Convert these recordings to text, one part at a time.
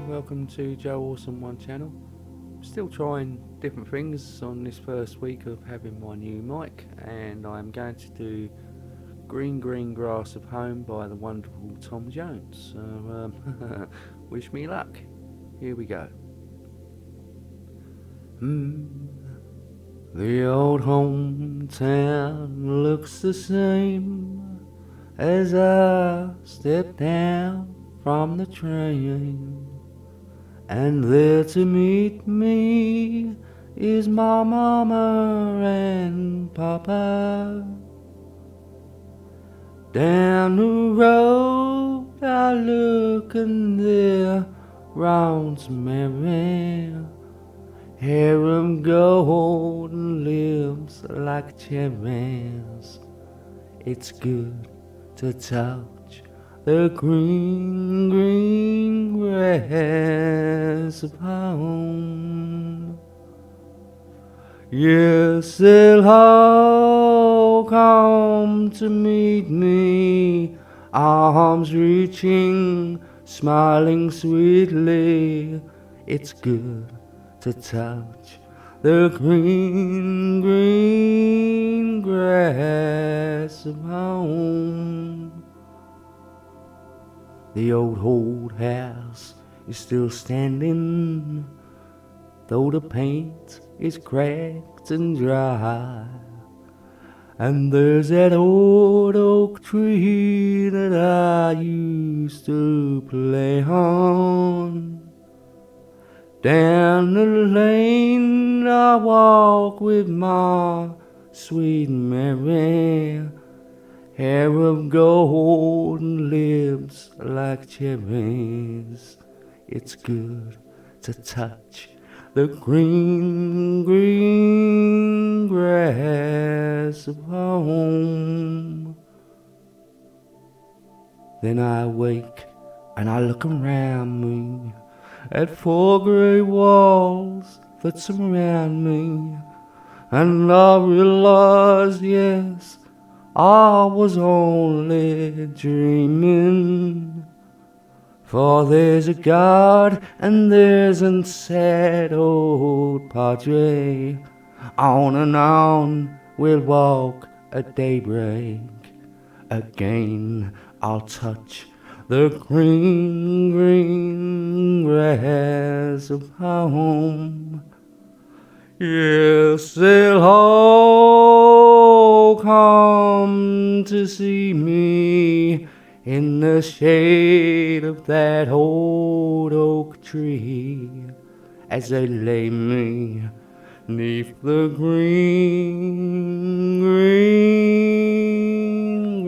welcome to Joe Awesome One channel. Still trying different things on this first week of having my new mic, and I'm going to do Green Grass of Home by the wonderful Tom Jones. So wish me luck. Here we go. The old hometown looks the same as I step down from the train. And there to meet me is my mama and papa. Down the road I look and there rounds Mary, hair of gold and lips like cherries. It's good to touch the green grass of home. Yes, they'll all come to meet me, arms reaching, smiling sweetly. It's good to touch the green grass of home. The old house is still standing, though the paint is cracked and dry. And there's that old oak tree that I used to play on. Down the lane I walk with my sweet Mary, hair of gold and lips like cherries. It's good to touch the green grass of home. Then I wake and I look around me at 4 grey walls that surround me, and I realize, yes, I was only dreaming. For there's a God and there's a sad old padre. On and on we'll walk at daybreak. Again I'll touch the green grass of home. Yes, they'll all come to see me in the shade of that old oak tree, as they lay me 'neath the green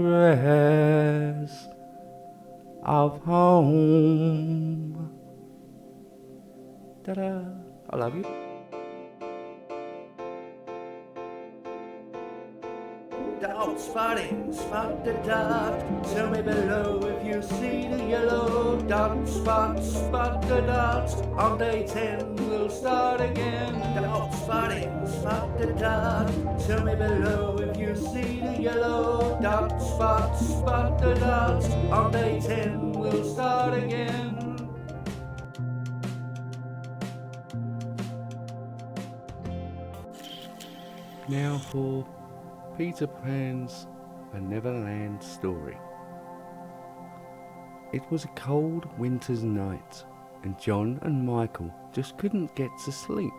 grass of home. Ta-da! I love you. Dog spotting, spot the dot. Tell me below if you see the yellow dot. Spot the dot. On day 10 we'll start again. Dog spotting, spot the dot. Tell me below if you see the yellow dot. Spot the dot. On day 10 we'll start again. Now for Peter Pan's A Neverland Story. It was a cold winter's night, and John and Michael just couldn't get to sleep.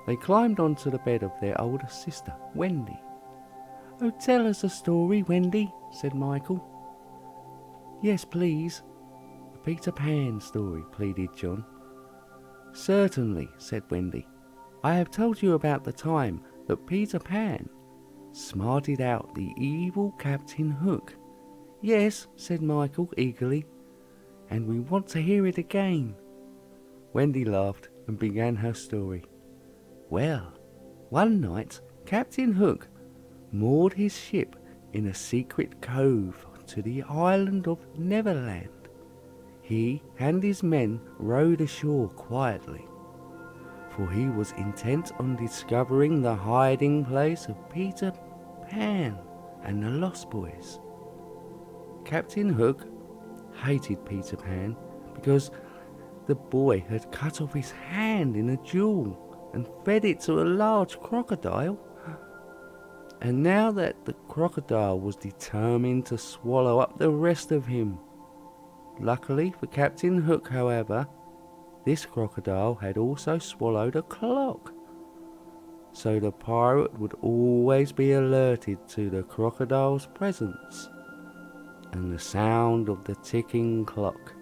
They climbed onto the bed of their older sister, Wendy. "Oh, tell us a story, Wendy," said Michael. "Yes, please. A Peter Pan story," pleaded John. "Certainly," said Wendy. "I have told you about the time that Peter Pan smarted out the evil Captain Hook." "Yes," said Michael eagerly, "and we want to hear it again." Wendy laughed and began her story. "Well, one night Captain Hook moored his ship in a secret cove to the island of Neverland. He and his men rowed ashore quietly, for he was intent on discovering the hiding place of Peter Pan and the Lost Boys. Captain Hook hated Peter Pan because The boy had cut off his hand in a duel and fed it to a large crocodile. And now that the crocodile was determined to swallow up the rest of him. Luckily for Captain Hook, however, this crocodile had also swallowed a clock. So the pirate would always be alerted to the crocodile's presence and the sound of the ticking clock.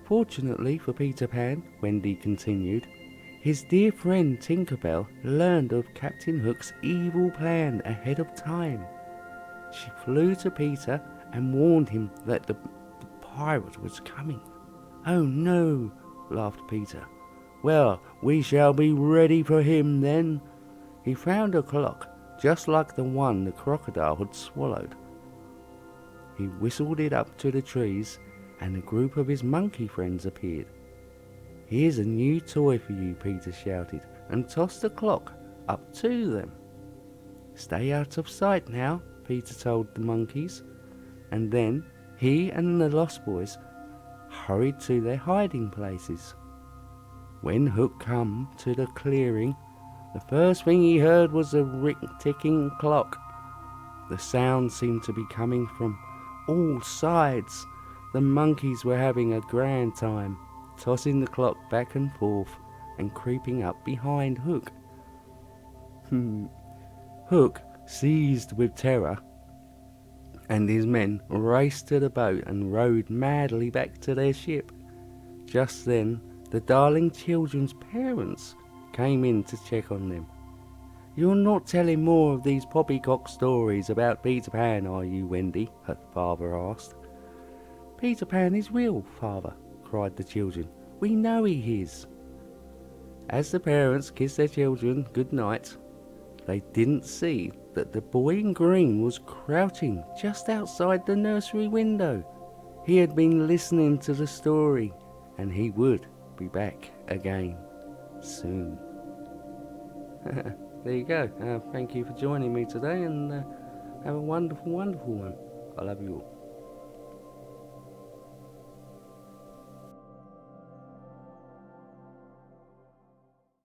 Fortunately for Peter Pan, Wendy continued, his dear friend Tinker Bell learned of Captain Hook's evil plan ahead of time. She flew to Peter and warned him that the pirate was coming. "Oh no," laughed Peter. "Well, we shall be ready for him then." He found a clock just like the one the crocodile had swallowed. He whistled it up to the trees, and a group of his monkey friends appeared. "Here's a new toy for you," Peter shouted, and tossed the clock up to them. "Stay out of sight now," Peter told the monkeys, and then he and the Lost Boys hurried to their hiding places. When Hook came to the clearing, the first thing he heard was a ticking clock. The sound seemed to be coming from all sides. The monkeys were having a grand time, tossing the clock back and forth and creeping up behind Hook. Hook, seized with terror, and his men raced to the boat and rowed madly back to their ship. Just then, the darling children's parents came in to check on them. "You're not telling more of these poppycock stories about Peter Pan, are you, Wendy?" her father asked. "Peter Pan is real, father," cried the children. "We know he is." As the parents kissed their children good night, they didn't see that the boy in green was crouching just outside the nursery window. He had been listening to the story, and he would be back again soon. There you go. Thank you for joining me today, and have a wonderful, wonderful one. I love you all.